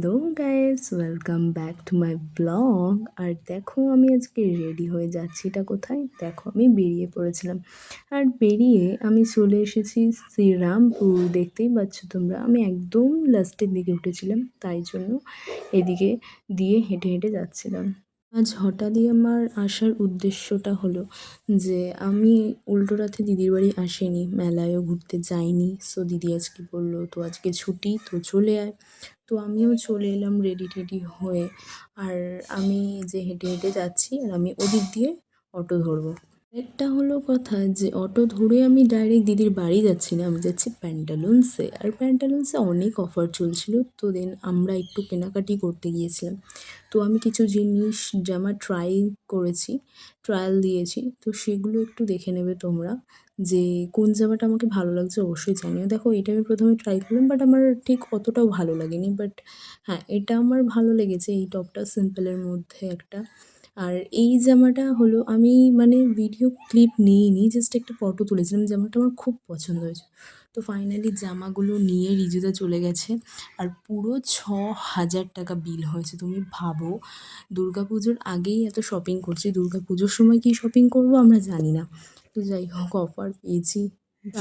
Hello guys, welcome back to my blog. আর দেখো আমি আজকে রেডি হয়ে যাচ্ছি। এটা কোথায়? দেখো আমি বেরিয়ে পড়েছিলাম। আর বেরিয়ে আমি চলে এসেছি শ্রীরামপুর। দেখতেই পাচ্ছ তোমরা, আমি একদম লাস্টের দিকে উঠেছিলাম, তাই জন্য এদিকে দিয়ে হেঁটে হেঁটে যাচ্ছিলাম। আজ হঠাৎই আমার আসার উদ্দেশ্যটা হলো যে আমি উল্টো রথে দিদির বাড়ি আসিনি, মেলায়ও ঘুরতে যাইনি। সো দিদি আজকে বললো তো আজকে ছুটি, তো চলে আয়। তো আমিও চলে এলাম রেডি টেডি হয়ে। আর আমি যে হেঁটে হেঁটে যাচ্ছি, আর আমি ওদিক দিয়ে অটো ধরবো। একটা হলো কথা যে অটো ধরে আমি ডাইরেক্ট দিদির বাড়ি যাচ্ছি না, আমি যাচ্ছি প্যান্টালুন্সে। আর প্যান্টালুন্সে অনেক অফার চলছিল, তো দেন আমরা একটু কেনাকাটি করতে গিয়েছিলাম। তো আমি কিছু জিনিস জামা ট্রাই করেছি, ট্রায়াল দিয়েছি, তো সেগুলো একটু দেখে নেবে তোমরা যে কোন জামাটা আমাকে ভালো লাগছে অবশ্যই জানিও। দেখো এটা আমি প্রথমে ট্রাই করলাম, বাট আমার ঠিক অতটাও ভালো লাগেনি। বাট হ্যাঁ, এটা আমার ভালো লেগেছে, এই টপটা সিম্পলের মধ্যে একটা। আর এই জামাটা হলো আমি মানে ভিডিও ক্লিপ নিইনি, জাস্ট একটা ফটো তুলেছিলাম। জামাটা আমার খুব পছন্দ হয়েছে। তো ফাইনালি জামাগুলো নিয়ে রিজুদা চলে গেছে, আর পুরো ৬,০০০ টাকা বিল হয়েছে। তুমি ভাবো, দুর্গাপুজোর আগেই এত শপিং করছি, দুর্গাপুজোর সময় কি শপিং করব আমরা জানি না। তো যাই হোক, অফার পেয়েছি,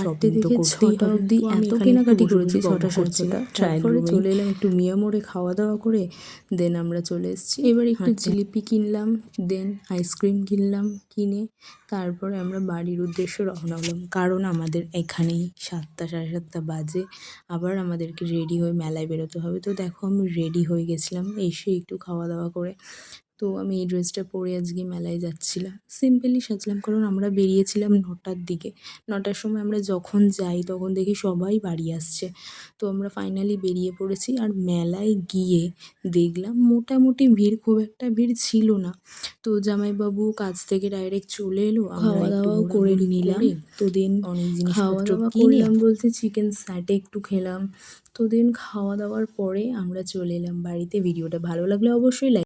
শপিং তো করতেই হবে। অবধি এত কেনাকাটি করেছি, ৬টা ৭টা। তারপরে চলে এলাম একটু মিয়া মোড়ে খাওয়া দাওয়া করে, দেন আমরা চলে এসেছি। এবার একটু জিলিপি কিনলাম, দেন আইসক্রিম কিনলাম, কিনে তারপরে আমরা বাড়ির উদ্দেশ্যে রওনা হলাম। কারণ আমাদের এখানেই ৭টা ৭:৩০ বাজে, আবার আমাদেরকে রেডি হয়ে মেলায় বেরোতে হবে। তো দেখো আমি রেডি হয়ে গেছিলাম, এসে একটু খাওয়া দাওয়া করে। তো আমি এই ড্রেসটা পরে আজকে মেলায় যাচ্ছিলাম, সিম্পলি সাজলাম, কারণ আমরা বেরিয়েছিলাম ৯টার দিকে। ৯টার সময় আমরা যখন যাই তখন দেখি সবাই বাড়ি আসছে। তো আমরা ফাইনালি বেরিয়ে পড়েছি। আর মেলায় গিয়ে দেখলাম মোটামুটি ভিড়, খুব একটা ভিড় ছিল না। তো জামাইবাবু কাজ থেকে ডাইরেক্ট চলে এলো, খাওয়া দাওয়াও করে নিলাম। তো দেন অনেক জিনিসপত্র করলাম বলতে চিকেন স্যাটে একটু খেলাম। তো দেন খাওয়া দাওয়ার পরে আমরা চলে এলাম বাড়িতে। ভিডিওটা ভালো লাগলে অবশ্যই লাইক